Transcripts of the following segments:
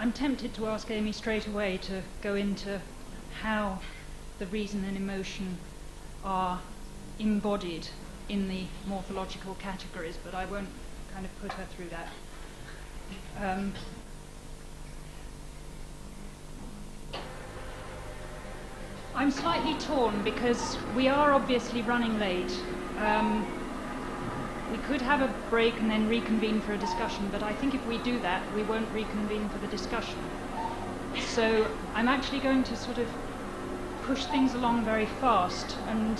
I'm tempted to ask Amy straight away to go into how the reason and emotion are embodied in the morphological categories, but I won't kind of put her through that. I'm slightly torn because we are obviously running late. We could have a break and then reconvene for a discussion, but I think if we do that, we won't reconvene for the discussion. So I'm actually going to sort of push things along very fast and,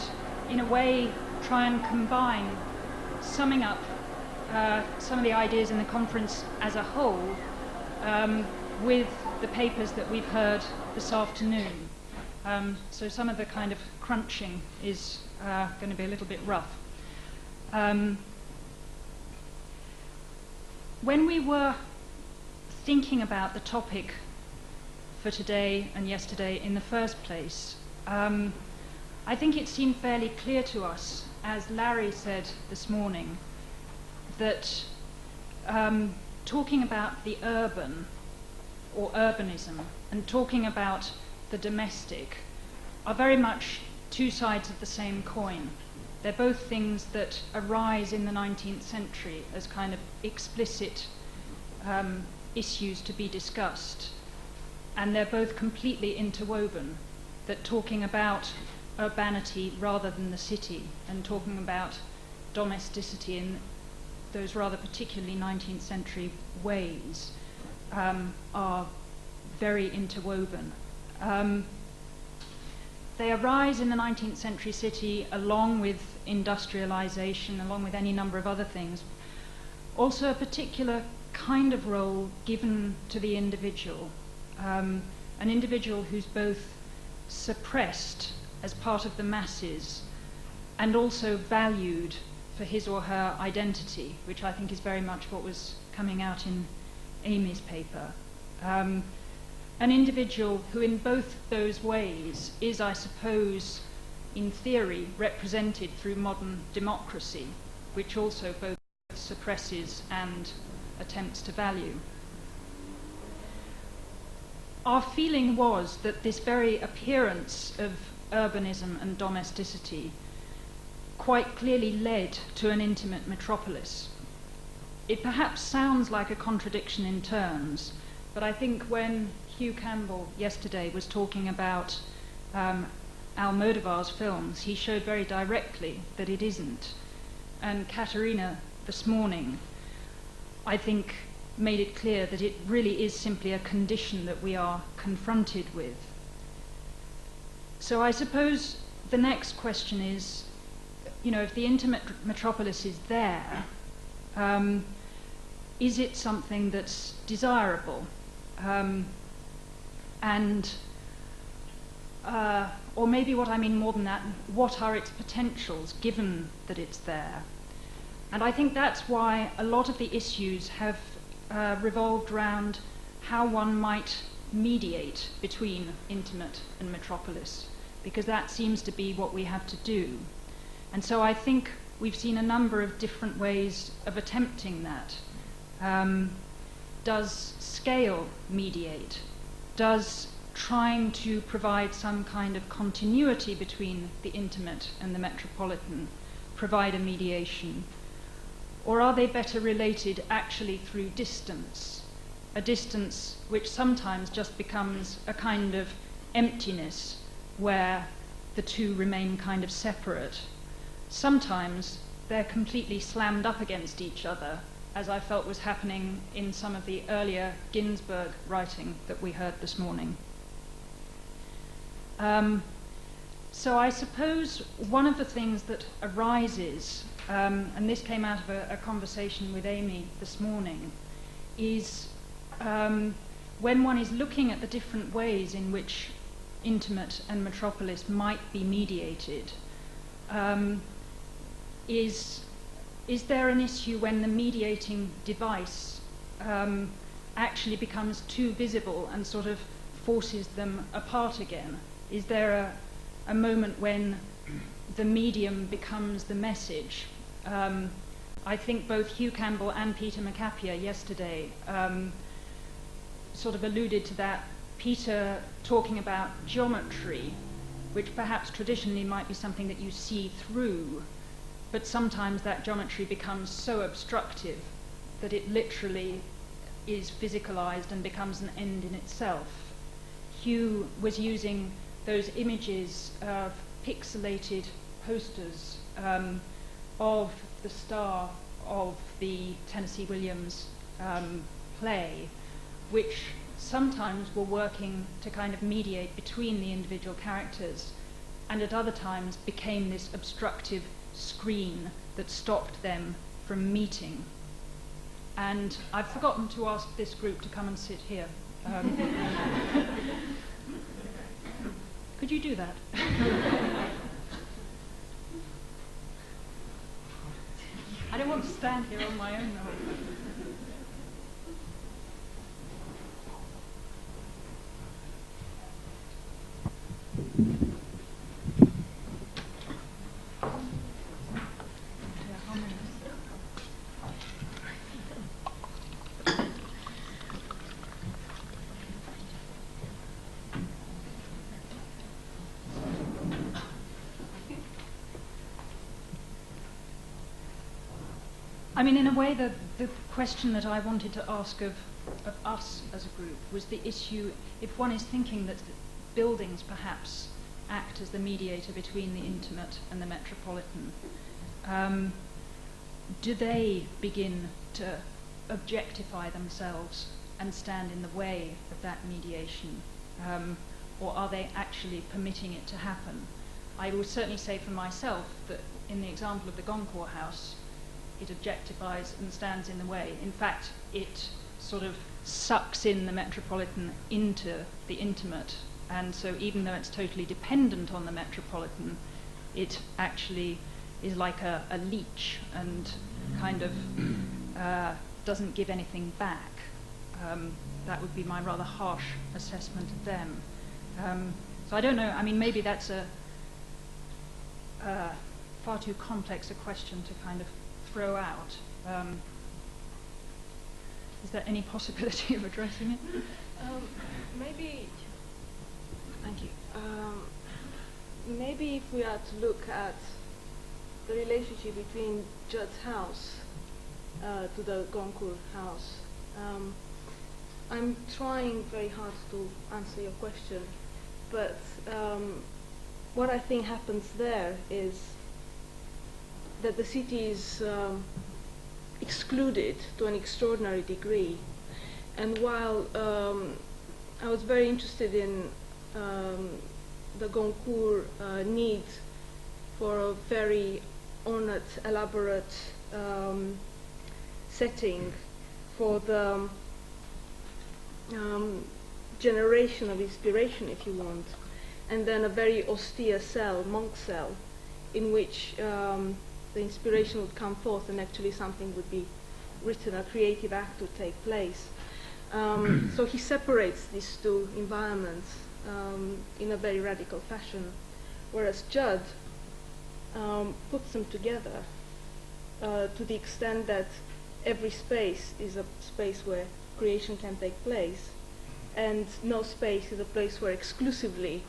in a way, try and combine, summing up some of the ideas in the conference as a whole with the papers that we've heard this afternoon. So some of the kind of crunching is going to be a little bit rough. When we were thinking about the topic for today and yesterday in the first place, I think it seemed fairly clear to us, as Larry said this morning, that talking about the urban or urbanism and talking about the domestic are very much two sides of the same coin. They're both things that arise in the 19th century as kind of explicit issues to be discussed. And they're both completely interwoven, that talking about urbanity rather than the city and talking about domesticity in those rather particularly 19th century ways are very interwoven. They arise in the 19th century city along with industrialization, along with any number of other things. Also a particular kind of role given to the individual, an individual who's both suppressed as part of the masses and also valued for his or her identity, which I think is very much what was coming out in Amy's paper. An individual who in both those ways is, I suppose, in theory, represented through modern democracy, which also both suppresses and attempts to value. Our feeling was that this very appearance of urbanism and domesticity quite clearly led to an intimate metropolis. It perhaps sounds like a contradiction in terms, but I think when Hugh Campbell yesterday was talking about Almodovar's films, he showed very directly that it isn't. And Katerina this morning, I think, made it clear that it really is simply a condition that we are confronted with. So I suppose the next question is, if the intimate metropolis is there, is it something that's desirable? Or maybe what I mean more than that, what are its potentials given that it's there? And I think that's why a lot of the issues have revolved around how one might mediate between intimate and metropolis, because that seems to be what we have to do. And so I think we've seen a number of different ways of attempting that. Does scale mediate? Does trying to provide some kind of continuity between the intimate and the metropolitan provide a mediation? Or are they better related actually through distance? A distance which sometimes just becomes a kind of emptiness where the two remain kind of separate. Sometimes they're completely slammed up against each other, as I felt was happening in some of the earlier Ginsberg writing that we heard this morning. So I suppose one of the things that arises, and this came out of a conversation with Amy this morning, is when one is looking at the different ways in which intimate and metropolis might be mediated, is there an issue when the mediating device actually becomes too visible and sort of forces them apart again? Is there a moment when the medium becomes the message? I think both Hugh Campbell and Peter Macapia yesterday sort of alluded to that, Peter talking about geometry, which perhaps traditionally might be something that you see through, but sometimes that geometry becomes so obstructive that it literally is physicalized and becomes an end in itself. Hugh was using those images of pixelated posters of the star of the Tennessee Williams play, which sometimes were working to kind of mediate between the individual characters, and at other times became this obstructive screen that stopped them from meeting. And I've forgotten to ask this group to come and sit here. Could you do that? I don't want to stand here on my own now. I mean, in a way, the question that I wanted to ask of us as a group was the issue, if one is thinking that buildings perhaps act as the mediator between the intimate and the metropolitan, do they begin to objectify themselves and stand in the way of that mediation? Or are they actually permitting it to happen? I would certainly say for myself that in the example of the Goncourt house, it objectifies and stands in the way. In fact, it sort of sucks in the metropolitan into the intimate, and so even though it's totally dependent on the metropolitan, it actually is like a leech and kind of doesn't give anything back. That would be my rather harsh assessment of them. So I don't know, I mean, maybe that's a far too complex a question to kind of throw out. Is there any possibility of addressing it? Maybe, thank you. Maybe if we are to look at the relationship between Judd's house to the Goncourt house, I'm trying very hard to answer your question, but what I think happens there is that the city is excluded to an extraordinary degree. And while I was very interested in the Goncourt need for a very ornate, elaborate setting for the generation of inspiration, if you want, and then a very austere cell, monk cell, in which the inspiration would come forth and actually something would be written, a creative act would take place. So he separates these two environments in a very radical fashion, whereas Judd puts them together to the extent that every space is a space where creation can take place, and no space is a place where exclusively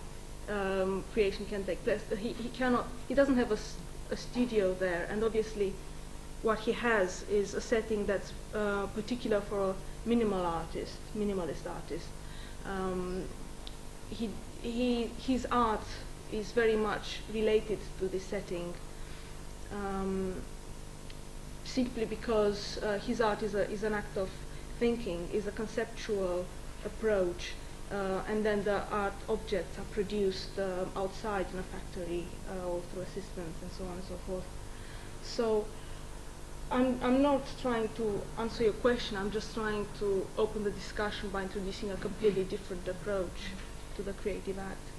creation can take place. He doesn't have a studio there, and obviously what he has is a setting that's particular for a minimalist artist. His art is very much related to this setting, simply because his art is an act of thinking, is a conceptual approach, and then the art objects are produced outside in a factory or through assistants and so on and so forth. So I'm not trying to answer your question, I'm just trying to open the discussion by introducing a completely different approach to the creative act.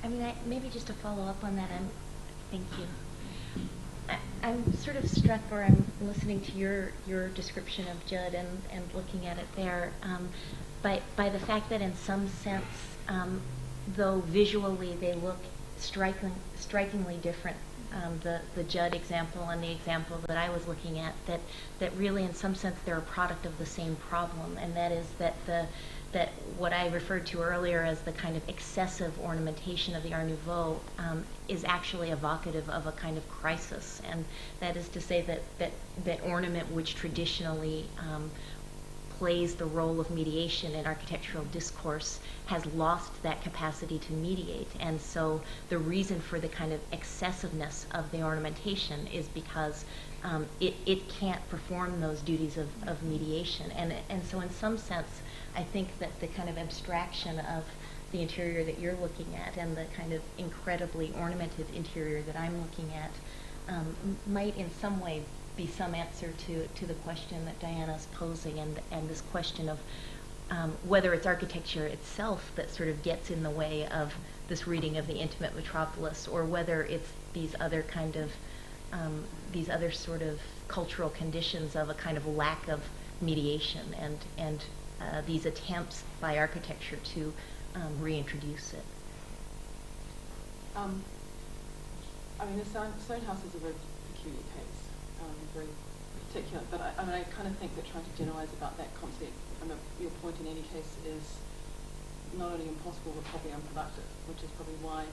I mean, maybe just to follow up on that, thank you. I'm sort of struck, or I'm listening to your description of Judd and looking at it there, by the fact that in some sense, though visually they look strikingly different, the Judd example and the example that I was looking at, that really in some sense they're a product of the same problem, and that is that that what I referred to earlier as the kind of excessive ornamentation of the Art Nouveau is actually evocative of a kind of crisis, and that is to say that ornament, which traditionally plays the role of mediation in architectural discourse, has lost that capacity to mediate. And so the reason for the kind of excessiveness of the ornamentation is because it can't perform those duties of mediation. And so in some sense, I think that the kind of abstraction of the interior that you're looking at and the kind of incredibly ornamented interior that I'm looking at might in some way be some answer to the question that Diana's posing, and this question of whether it's architecture itself that sort of gets in the way of this reading of the intimate metropolis, or whether it's these other kind of these other sort of cultural conditions of a kind of lack of mediation and these attempts by architecture to reintroduce it. I mean, the Stone House is a very peculiar case, very particular, but I kind of think that trying to generalize about that concept, your point in any case is not only impossible but probably unproductive, which is probably why,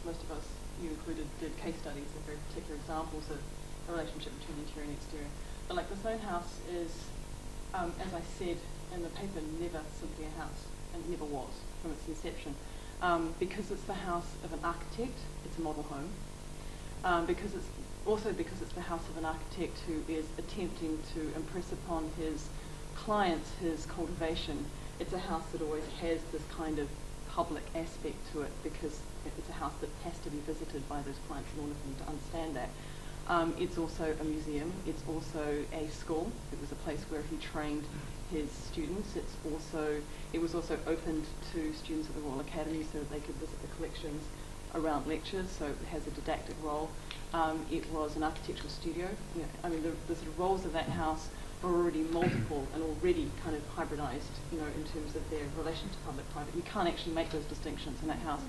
most of us, you included, did case studies of very particular examples of a relationship between interior and exterior. But like the Stone House is, as I said in the paper, never simply a house, and it never was from its inception. Because it's the house of an architect, it's a model home. Because it's the house of an architect who is attempting to impress upon his clients his cultivation. It's a house that always has this kind of public aspect to it, because it's a house that has to be visited by those clients in order for them to understand that. It's also a museum. It's also a school. It was a place where he trained his students. It was also opened to students at the Royal Academy so that they could visit the collections around lectures, so it has a didactic role. It was an architectural studio. The sort of roles of that house are already multiple and already kind of hybridized, in terms of their relation to public-private. You can't actually make those distinctions in that house.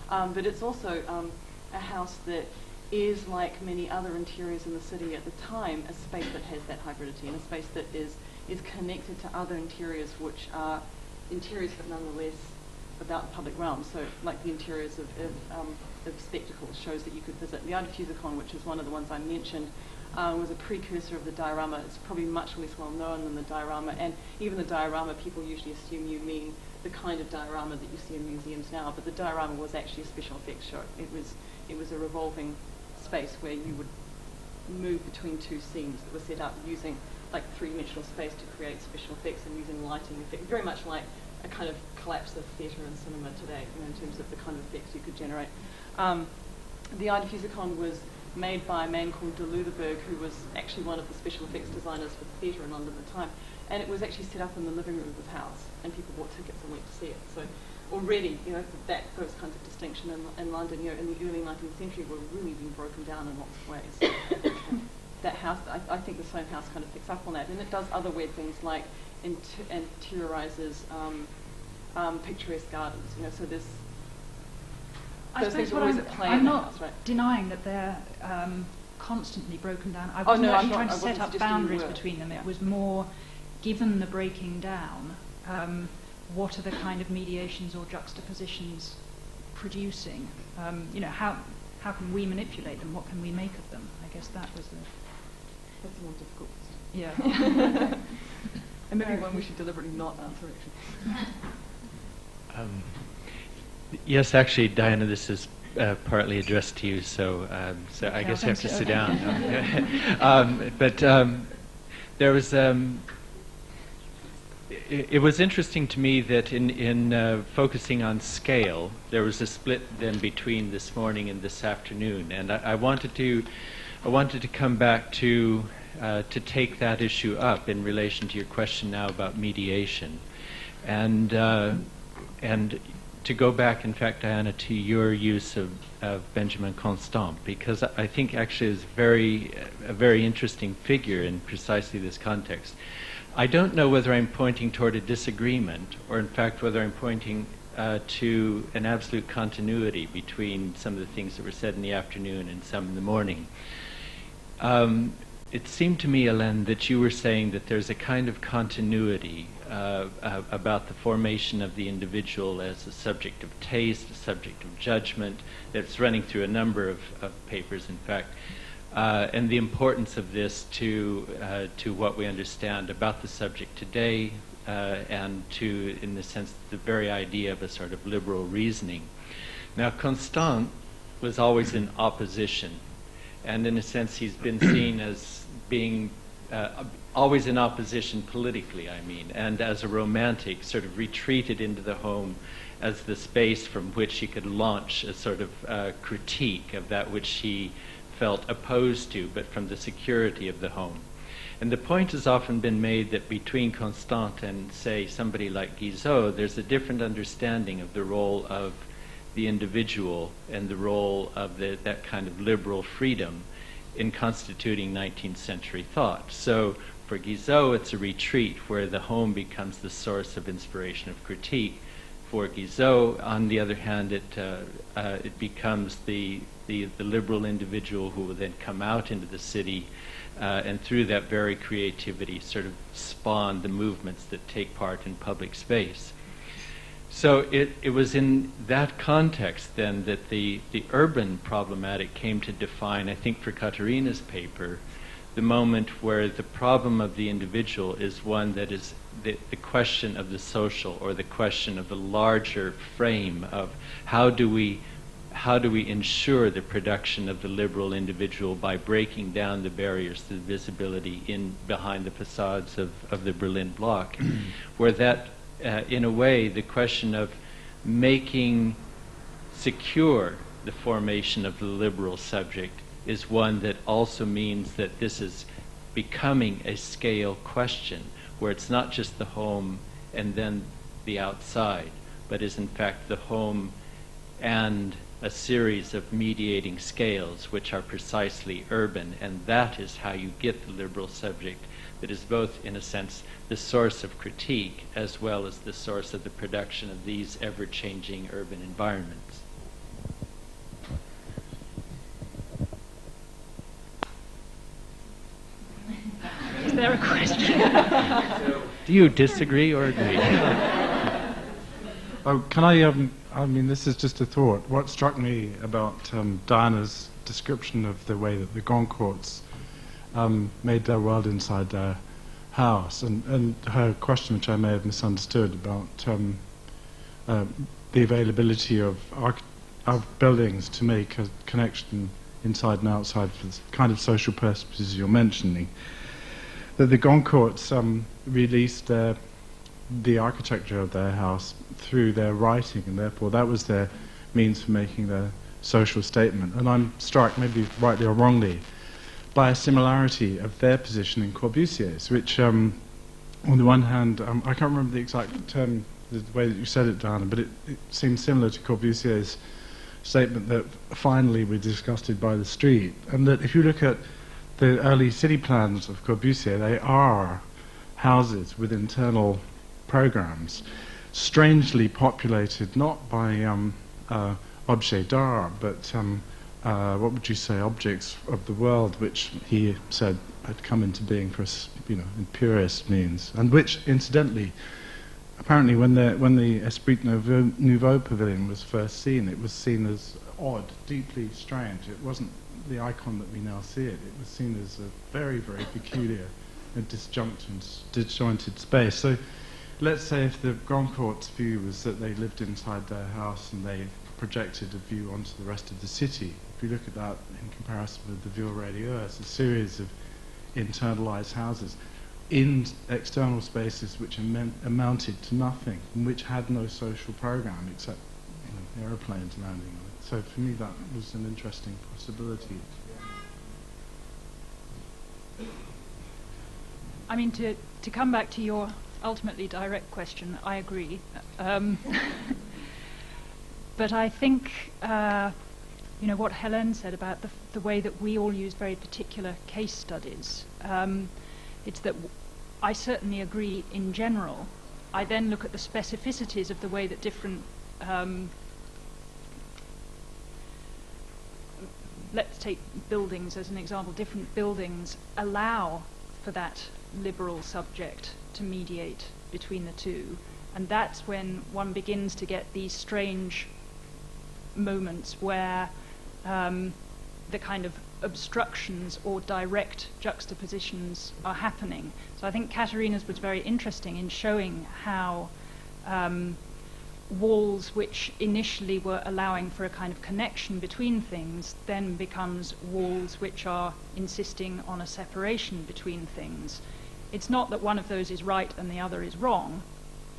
But it's also a house that is, like many other interiors in the city at the time, a space that has that hybridity, and a space that is connected to other interiors, which are interiors but nonetheless about the public realm. So like the interiors of spectacles, shows that you could visit. The Artifusicon, which is one of the ones I mentioned, was a precursor of the diorama. It's probably much less well known than the diorama, and even the diorama, people usually assume you mean the kind of diorama that you see in museums now, but the diorama was actually a special effects show. It was a revolving space where you would move between two scenes that were set up using like three-dimensional space to create special effects and using lighting effects, very much like a kind of collapse of theatre and cinema today, in terms of the kind of effects you could generate. The Artifusicon was made by a man called de Luderberg, who was actually one of the special effects designers for the theatre in London at the time, and it was actually set up in the living room of his house, and people bought tickets and went to see it. So already, those kinds of distinction in London, in the early 19th century, were really being broken down in lots of ways. That house, I think the Stone House kind of picks up on that, and it does other weird things like interiorizes picturesque gardens. So there's those things are always at play in the house, right? I'm not denying that they're constantly broken down. I Oh, wasn't no, actually I'm trying not- to I set wasn't up suggesting you boundaries were. between them. Yeah. It was more, given the breaking down, what are the kind of mediations or juxtapositions producing? How can we manipulate them? What can we make of them? I guess that was the... That's a more difficult question. Yeah. And maybe one we should deliberately not answer, actually. Yes, actually, Diana, this is partly addressed to you, so I guess you have to sit down. But there was... It was interesting to me that in focusing on scale, there was a split then between this morning and this afternoon, and I wanted to come back to take that issue up in relation to your question now about mediation, and to go back, in fact, Diana, to your use of Benjamin Constant, because I think actually is a very interesting figure in precisely this context. I don't know whether I'm pointing toward a disagreement or, in fact, whether I'm pointing to an absolute continuity between some of the things that were said in the afternoon and some in the morning. It seemed to me, Helene, that you were saying that there's a kind of continuity about the formation of the individual as a subject of taste, a subject of judgment, that's running through a number of papers, in fact, and the importance of this to what we understand about the subject today, and to, in the sense, the very idea of a sort of liberal reasoning. Now, Constant was always in opposition, and in a sense he's been seen as being always in opposition politically, I mean, and as a romantic, sort of retreated into the home as the space from which he could launch a sort of critique of that which he felt opposed to, but from the security of the home. And the point has often been made that between Constant and, say, somebody like Guizot, there's a different understanding of the role of the individual and the role of that kind of liberal freedom in constituting 19th century thought. So for Guizot, it's a retreat where the home becomes the source of inspiration, of critique. For Guizot, on the other hand, it becomes the liberal individual who will then come out into the city and through that very creativity sort of spawn the movements that take part in public space. So it was in that context then that the urban problematic came to define, I think for Katerina's paper, the moment where the problem of the individual is one that is the question of the social, or the question of the larger frame of how do we ensure the production of the liberal individual by breaking down the barriers to visibility behind the facades of the Berlin Bloc, where that in a way, the question of making secure the formation of the liberal subject is one that also means that this is becoming a scale question, where it's not just the home and then the outside, but is in fact the home and a series of mediating scales which are precisely urban, and that is how you get the liberal subject that is both, in a sense, the source of critique as well as the source of the production of these ever-changing urban environments. Is there a question? Do you disagree or agree? Oh, can I mean, this is just a thought. What struck me about Diana's description of the way that the Goncourts made their world inside their house, and her question, which I may have misunderstood, about the availability of buildings to make a connection inside and outside for the kind of social purposes you're mentioning, that the Goncourts released the architecture of their house through their writing, and therefore that was their means for making their social statement. And I'm struck, maybe rightly or wrongly, by a similarity of their position in Corbusier's, which on the one hand, I can't remember the exact term, the way that you said it, Diana, but it seems similar to Corbusier's statement that finally we're disgusted by the street, and that if you look at the early city plans of Corbusier, they are houses with internal programs, strangely populated not by objets d'art, but what would you say, objects of the world, which he said had come into being for us, in purist means, and which, incidentally, apparently when the Esprit Nouveau pavilion was first seen, it was seen as odd, deeply strange. It wasn't the icon that we now see it. It was seen as a very, very peculiar and disjointed space. So let's say if the Goncourt's view was that they lived inside their house and they projected a view onto the rest of the city. If you look at that in comparison with the Ville Radieux, it's a series of internalized houses in external spaces which amounted to nothing and which had no social program except aeroplanes landing on it. So for me that was an interesting possibility. I mean, to come back to your ultimately direct question, I agree. But I think, what Helene said about the way that we all use very particular case studies, it's that I certainly agree in general. I then look at the specificities of the way that different let's take buildings as an example. Different buildings allow for that liberal subject to mediate between the two, and that's when one begins to get these strange moments where the kind of obstructions or direct juxtapositions are happening. So I think Katerina's was very interesting in showing how walls which initially were allowing for a kind of connection between things then becomes walls which are insisting on a separation between things. It's not that one of those is right and the other is wrong.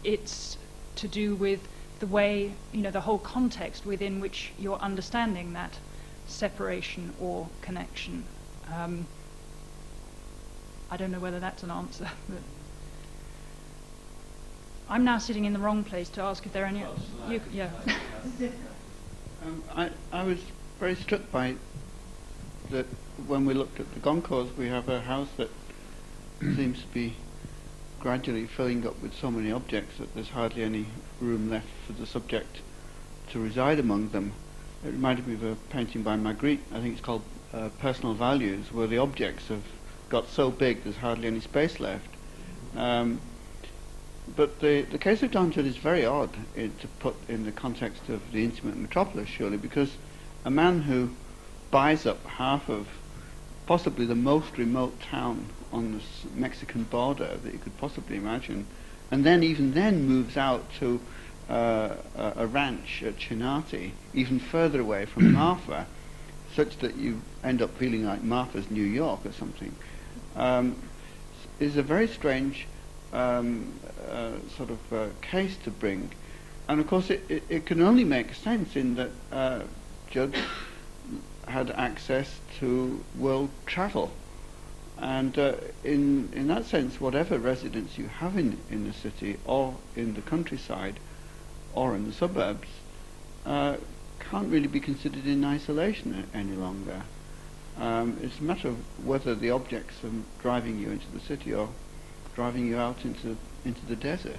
It's to do with the way, the whole context within which you're understanding that separation or connection. I don't know whether that's an answer, but I'm now sitting in the wrong place to ask if there are any... Yeah. I was very struck by that when we looked at the Goncourts, we have a house that seems to be gradually filling up with so many objects that there's hardly any room left for the subject to reside among them. It reminded me of a painting by Magritte, I think it's called Personal Values, where the objects have got so big there's hardly any space left. But the case of Don Judd is very odd to put in the context of the intimate metropolis, surely, because a man who buys up half of possibly the most remote town on the Mexican border that you could possibly imagine, and then even then moves out to a ranch at Chinati, even further away from Marfa, such that you end up feeling like Marfa's New York or something, is a very strange case to bring. And of course it can only make sense in that Judd had access to world travel. And in that sense, whatever residence you have in the city or in the countryside or in the suburbs can't really be considered in isolation any longer. It's a matter of whether the objects are driving you into the city or driving you out into the desert.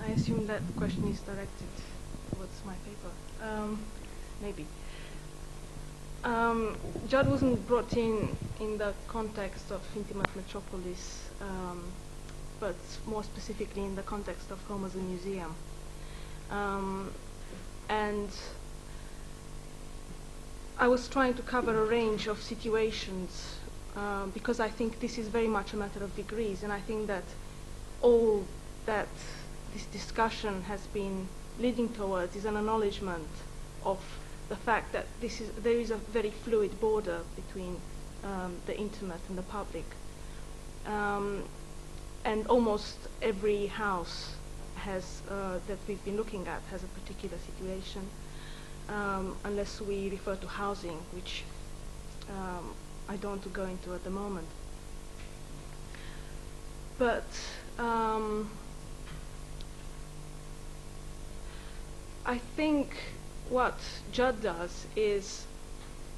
I assume that question is directed towards my paper. Maybe. Judd wasn't brought in the context of intimate metropolis, but more specifically in the context of home as a museum. And I was trying to cover a range of situations because I think this is very much a matter of degrees, and I think that all that this discussion has been leading towards is an acknowledgement of the fact that there is a very fluid border between the intimate and the public. And almost every house has that we've been looking at has a particular situation, unless we refer to housing, which I don't want to go into at the moment. But I think what Judd does is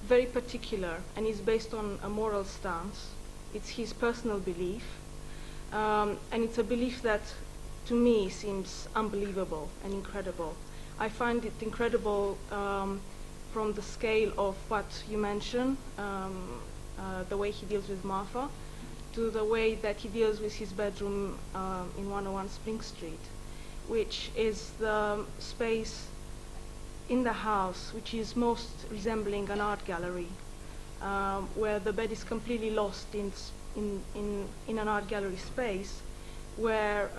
very particular and is based on a moral stance. It's his personal belief, and it's a belief that to me seems unbelievable and incredible. I find it incredible from the scale of what you mentioned, the way he deals with Marfa, to the way that he deals with his bedroom in 101 Spring Street, which is the space in the house which is most resembling an art gallery, where the bed is completely lost in an art gallery space, where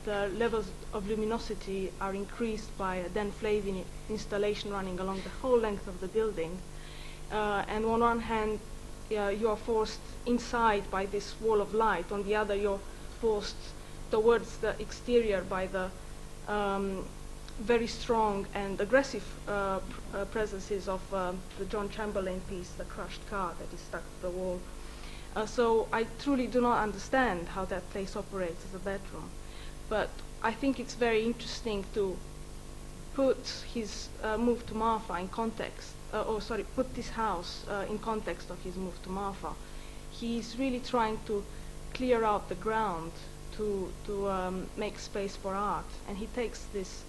the levels of luminosity are increased by a Dan Flavin installation running along the whole length of the building. And on one hand, you are forced inside by this wall of light. On the other, you're forced towards the exterior by the very strong and aggressive presences of the John Chamberlain piece, The Crushed Car, that is stuck to the wall. So I truly do not understand how that place operates as a bedroom. But I think it's very interesting to put his move to Marfa in context, put this house in context of his move to Marfa. He's really trying to clear out the ground to make space for art, and he takes this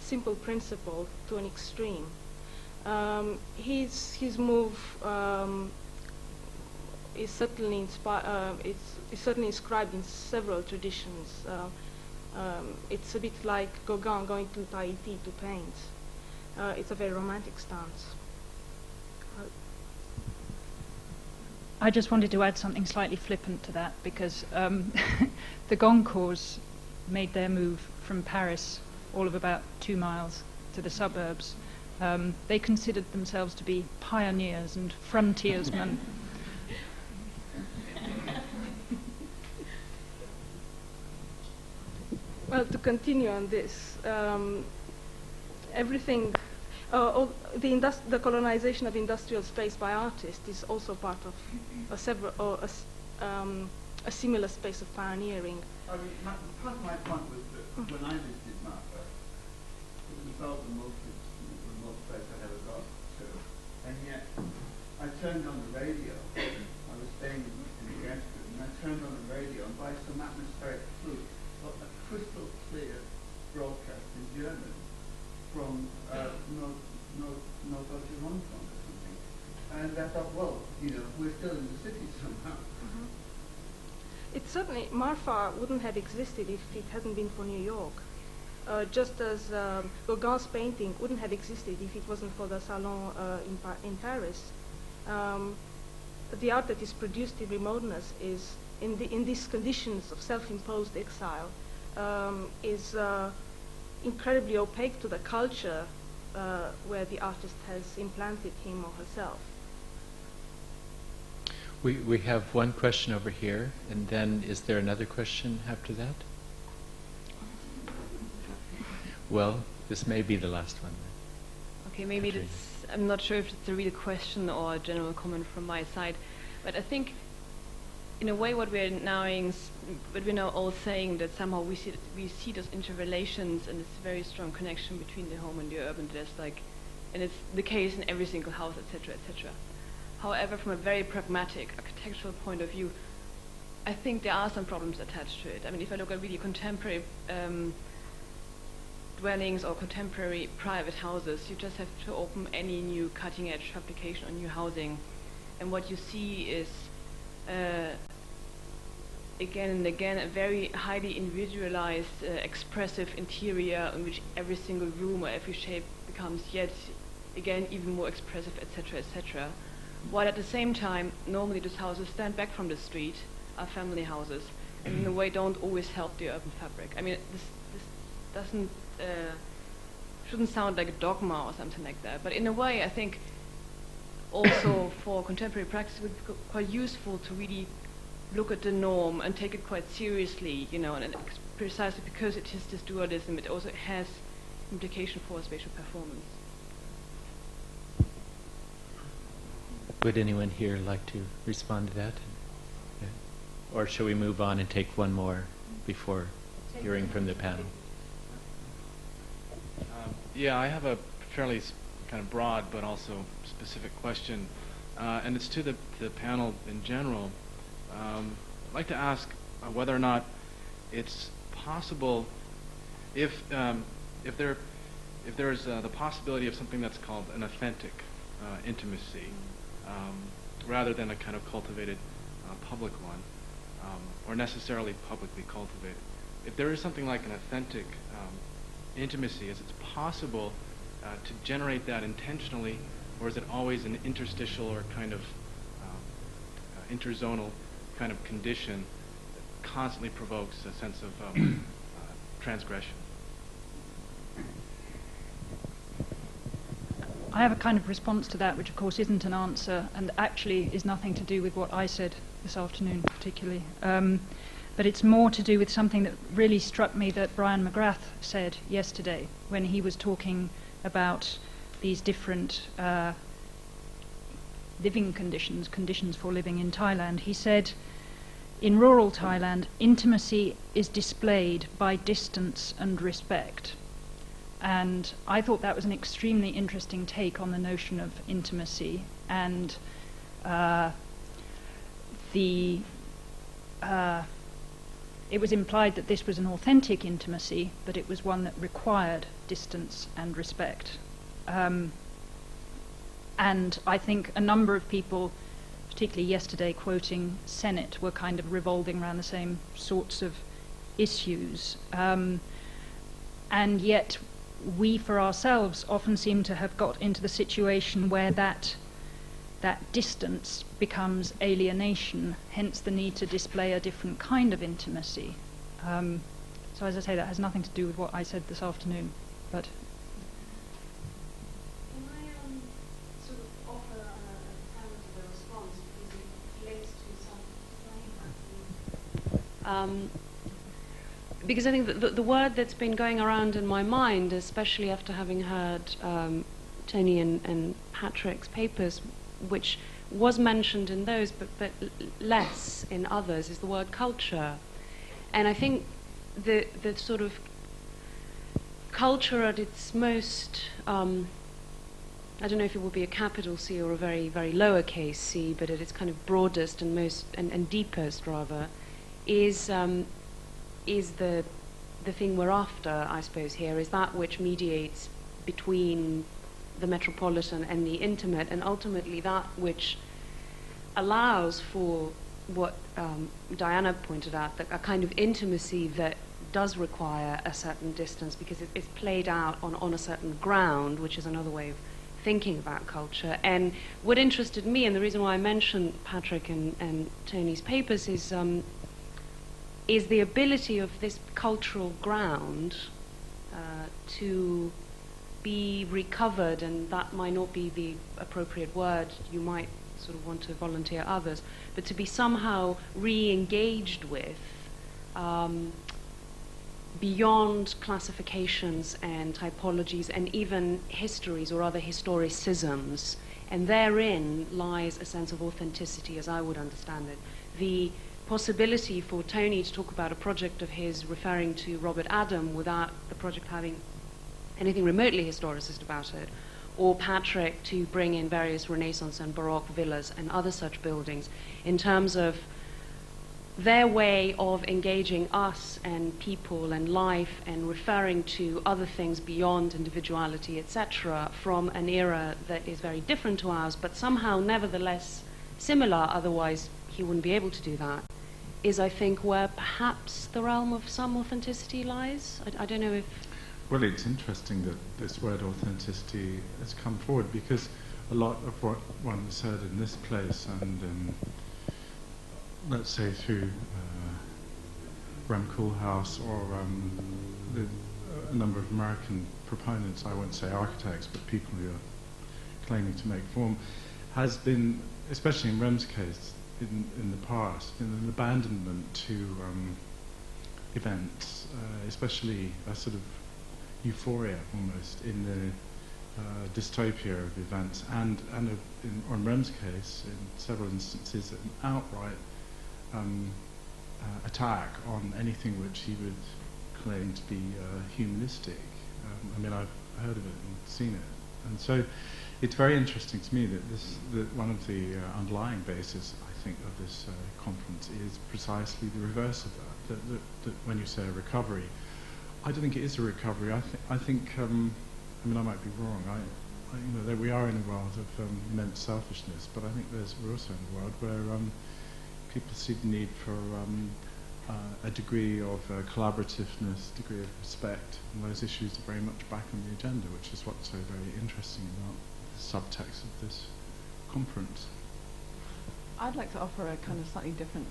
simple principle to an extreme. His move is certainly it's certainly inscribed in several traditions. It's a bit like Gauguin going to Tahiti to paint. It's a very romantic stance. I just wanted to add something slightly flippant to that, because the Goncourts made their move from Paris, all of about 2 miles, to the suburbs. They considered themselves to be pioneers and frontiersmen. Well, to continue on this, everything, the colonization of industrial space by artists is also part of a similar space of pioneering. I mean, part of my point was that when I visited Martha, it was about the most remote place I ever got to, and yet I turned on the radio. I was staying in the guest room, and I turned on the radio, and by some atmospheric fluke, got a crystal clear broadcast in German from Norddeutschland or something. And I thought, well, we're still in the city somehow. It certainly, Marfa wouldn't have existed if it hadn't been for New York. Just as Gauguin's painting wouldn't have existed if it wasn't for the Salon in Paris. The art that is produced in remoteness is, in these conditions of self-imposed exile, is incredibly opaque to the culture where the artist has implanted him or herself. We have one question over here, and then is there another question after that? Well, this may be the last one. Okay, maybe that's, I'm not sure if it's a real question or a general comment from my side, but I think in a way what we're now all saying, that somehow we see those interrelations and this very strong connection between the home and the urban, and it's the case in every single house, etc., etc. However, from a very pragmatic architectural point of view, I think there are some problems attached to it. I mean, if I look at really contemporary dwellings or contemporary private houses, you just have to open any new cutting-edge application on new housing, and what you see is again and again a very highly individualized, expressive interior in which every single room or every shape becomes yet again even more expressive, etc., etc. While at the same time, normally those houses stand back from the street, are family houses, and in a way don't always help the urban fabric. I mean, this doesn't shouldn't sound like a dogma or something like that, but in a way, I think also for contemporary practice, it would be quite useful to really look at the norm and take it quite seriously, and precisely because it is this dualism, it also has implication for spatial performance. Would anyone here like to respond to that? Yeah. Or shall we move on and take one more before hearing from the panel? Yeah, I have a fairly kind of broad but also specific question, and it's to the panel in general. I'd like to ask whether or not it's possible, if there is the possibility of something that's called an authentic intimacy, rather than a kind of cultivated public one, or necessarily publicly cultivated. If there is something like an authentic intimacy, is it possible to generate that intentionally, or is it always an interstitial or kind of interzonal kind of condition that constantly provokes a sense of transgression? I have a kind of response to that, which of course isn't an answer, and actually is nothing to do with what I said this afternoon particularly. But it's more to do with something that really struck me that Brian McGrath said yesterday when he was talking about these different living conditions for living in Thailand. He said, in rural Thailand, intimacy is displayed by distance and respect. And I thought that was an extremely interesting take on the notion of intimacy and it was implied that this was an authentic intimacy, but it was one that required distance and respect. And I think a number of people, particularly yesterday quoting Sennett, were kind of revolving around the same sorts of issues. And yet we for ourselves often seem to have got into the situation where that distance becomes alienation, hence the need to display a different kind of intimacy. So as I say, that has nothing to do with what I said this afternoon, but... Can I sort of offer a counter response, because it relates to something? Because I think that the word that's been going around in my mind, especially after having heard Tony and Patrick's papers, which was mentioned in those, but less in others, is the word culture. And I think the sort of culture at its most, I don't know if it would be a capital C or a very, very lowercase c, but at its kind of broadest and most and deepest rather, is the thing we're after, I suppose, here, is that which mediates between the metropolitan and the intimate, and ultimately that which allows for what Diana pointed out, that a kind of intimacy that does require a certain distance because it's played out on a certain ground, which is another way of thinking about culture. And what interested me, and the reason why I mentioned Patrick and Tony's papers, is the ability of this cultural ground to be recovered, and that might not be the appropriate word, you might sort of want to volunteer others, but to be somehow re-engaged with beyond classifications and typologies and even histories or other historicisms. And therein lies a sense of authenticity, as I would understand it. The possibility for Tony to talk about a project of his referring to Robert Adam without the project having anything remotely historicist about it, or Patrick to bring in various Renaissance and Baroque villas and other such buildings in terms of their way of engaging us and people and life and referring to other things beyond individuality, etc., from an era that is very different to ours, but somehow nevertheless similar, otherwise he wouldn't be able to do that, is, I think, where perhaps the realm of some authenticity lies. I don't know if... Well, it's interesting that this word authenticity has come forward, because a lot of what one has heard in this place and let's say through Rem Koolhaas or a number of American proponents, I won't say architects, but people who are claiming to make form, has been, especially in Rem's case, in the past, been an abandonment to events, especially a sort of euphoria almost in the dystopia of events, and on Rem's case, in several instances, an outright attack on anything which he would claim to be humanistic. I mean, I've heard of it and seen it, and so it's very interesting to me that one of the underlying bases, I think, of this conference is precisely the reverse of that. That when you say a recovery, I don't think it is a recovery. I think I mean, I might be wrong. You know, that we are in a world of immense selfishness, but I think we're also in a world where people see the need for a degree of collaborativeness, degree of respect, and those issues are very much back on the agenda, which is what's so very interesting about the subtext of this conference. I'd like to offer a kind of slightly different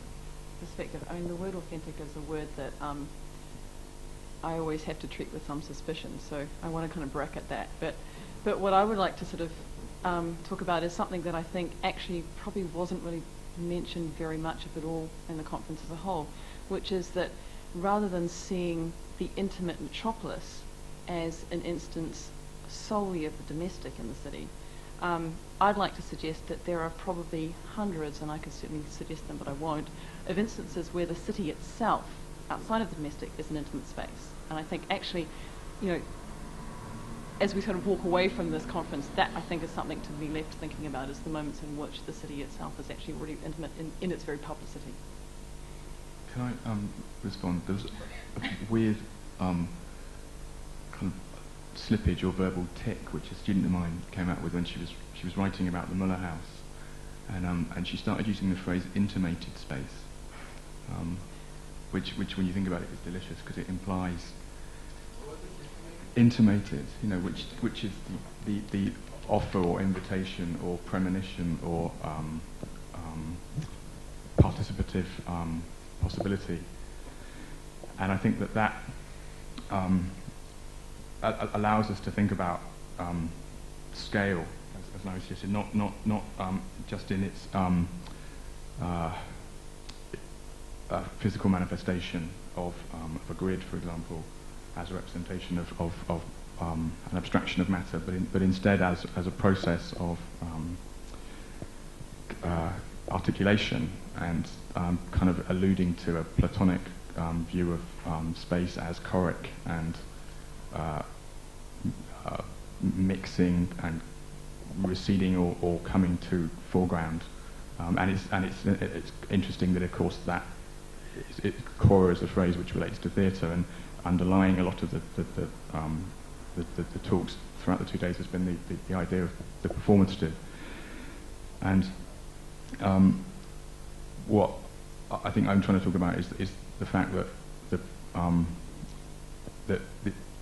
perspective. I mean, the word authentic is a word that I always have to treat with some suspicion, so I want to kind of bracket that. But what I would like to sort of talk about is something that I think actually probably wasn't really mentioned very much, if at all, in the conference as a whole, which is that rather than seeing the intimate metropolis as an instance solely of the domestic in the city, I'd like to suggest that there are probably hundreds, and I could certainly suggest them, but I won't, of instances where the city itself, outside of the domestic, is an intimate space. And I think actually, you know, as we sort of walk away from this conference, that I think is something to be left thinking about, is the moments in which the city itself is actually already intimate in its very publicity. Can I respond? There was a weird kind of slippage or verbal tick which a student of mine came out with when she was writing about the Muller house, and she started using the phrase intimated space, which when you think about it is delicious because it implies intimated, which is the offer or invitation or premonition or participative possibility. And I think that allows us to think about scale, as Larry suggested, not just in its physical manifestation of a grid, for example, as a representation of an abstraction of matter, but instead as a process of articulation and kind of alluding to a Platonic view of space as choric and mixing and receding or coming to foreground, and it's interesting that of course that chora is a phrase which relates to theatre, and underlying a lot of the talks throughout the 2 days has been the idea of the performative. And what I think I'm trying to talk about is the fact that I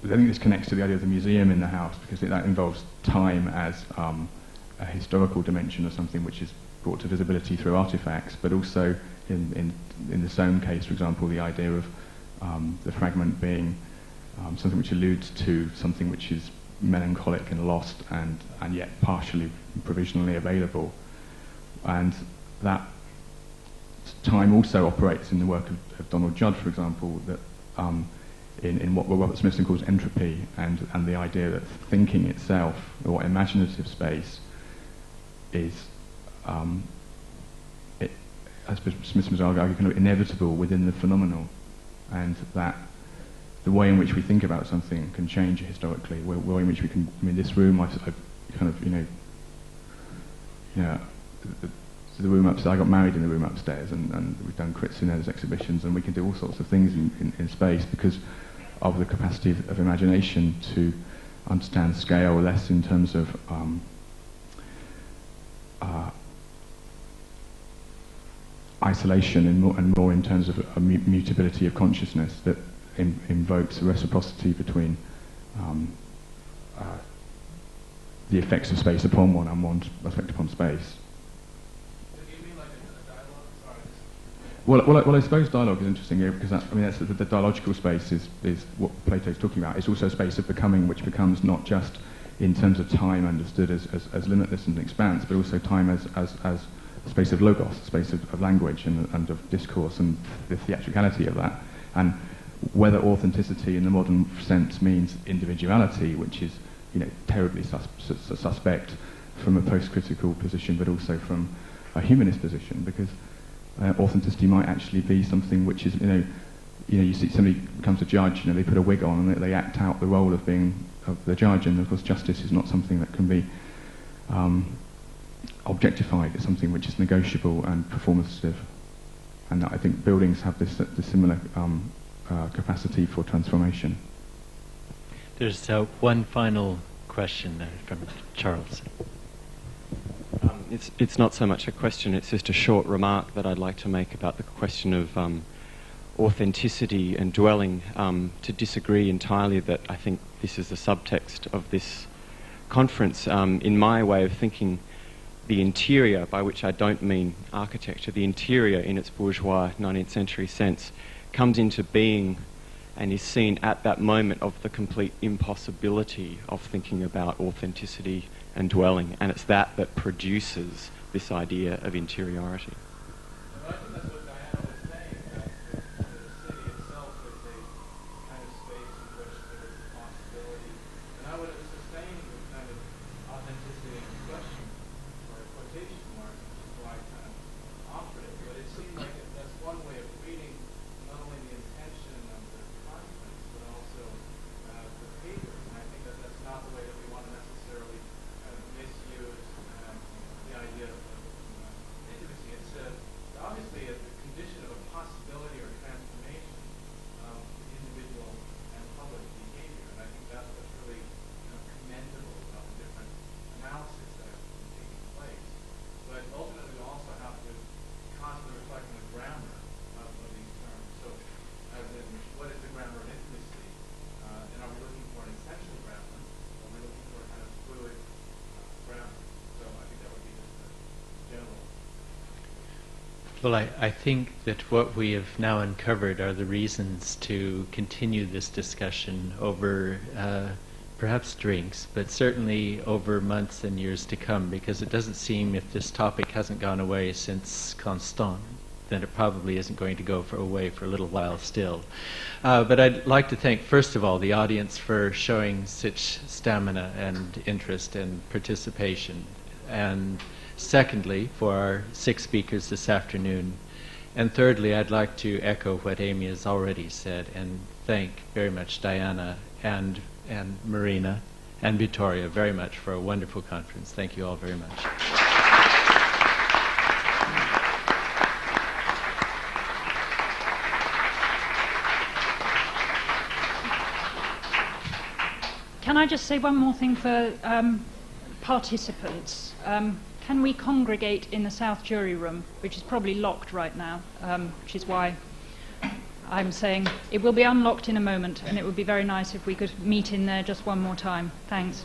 think this connects to the idea of the museum in the house, because that involves time as a historical dimension of something which is brought to visibility through artifacts, but also in the Sohn case, for example, the idea of the fragment being something which alludes to something which is melancholic and lost and yet partially provisionally available. And that time also operates in the work of Donald Judd, for example, that in what Robert Smithson calls entropy, and the idea that thinking itself, or imaginative space, is, as Smithson was arguing, kind of inevitable within the phenomenal, and that the way in which we think about something can change historically. The way in which we can, this room, I've kind of, the room upstairs, I got married in the room upstairs, and we've done crits in those exhibitions, and we can do all sorts of things in space because of the capacity of imagination to understand scale, less in terms of isolation and more in terms of a mutability of consciousness that invokes a reciprocity between the effects of space upon one and one's effect upon space. Well, I suppose dialogue is interesting here because that's the dialogical space is what Plato's talking about. It's also a space of becoming, which becomes not just in terms of time understood as limitless and expanse, but also time as a space of logos, a space of language and of discourse and the theatricality of that. And whether authenticity in the modern sense means individuality, which is terribly suspect from a post-critical position, but also from a humanist position, because authenticity might actually be something which is, you see somebody becomes a judge, they put a wig on and they act out the role of being the judge, and of course justice is not something that can be objectified. It's something which is negotiable and performative, and I think buildings have this similar capacity for transformation. There's one final question from Charles. It's not so much a question, it's just a short remark that I'd like to make about the question of authenticity and dwelling, to disagree entirely that I think this is the subtext of this conference. In my way of thinking, the interior, by which I don't mean architecture, the interior in its bourgeois 19th century sense, comes into being and is seen at that moment of the complete impossibility of thinking about authenticity and dwelling, and it's that produces this idea of interiority. I think that's what Diana was saying, that the city itself is a kind of space in which there is a possibility. And I would sustain the kind of authenticity in question, or quotation marks, which is why I kind of offered it. But it seemed like that's one way of reading not only the intention of the conference, but also the paper. And I think that that's not the way that we want to necessarily misuse the idea of intimacy. It's Well, I think that what we have now uncovered are the reasons to continue this discussion over perhaps drinks, but certainly over months and years to come, because it doesn't seem, if this topic hasn't gone away since Constant, then it probably isn't going to go away for a little while still. But I'd like to thank, first of all, the audience for showing such stamina and interest and participation, and secondly, for our 6 speakers this afternoon. And thirdly, I'd like to echo what Amy has already said and thank very much Diana and Marina and Vittoria very much for a wonderful conference. Thank you all very much. Can I just say one more thing for participants? Can we congregate in the South Jury Room, which is probably locked right now, which is why I'm saying it will be unlocked in a moment, and it would be very nice if we could meet in there just one more time. Thanks.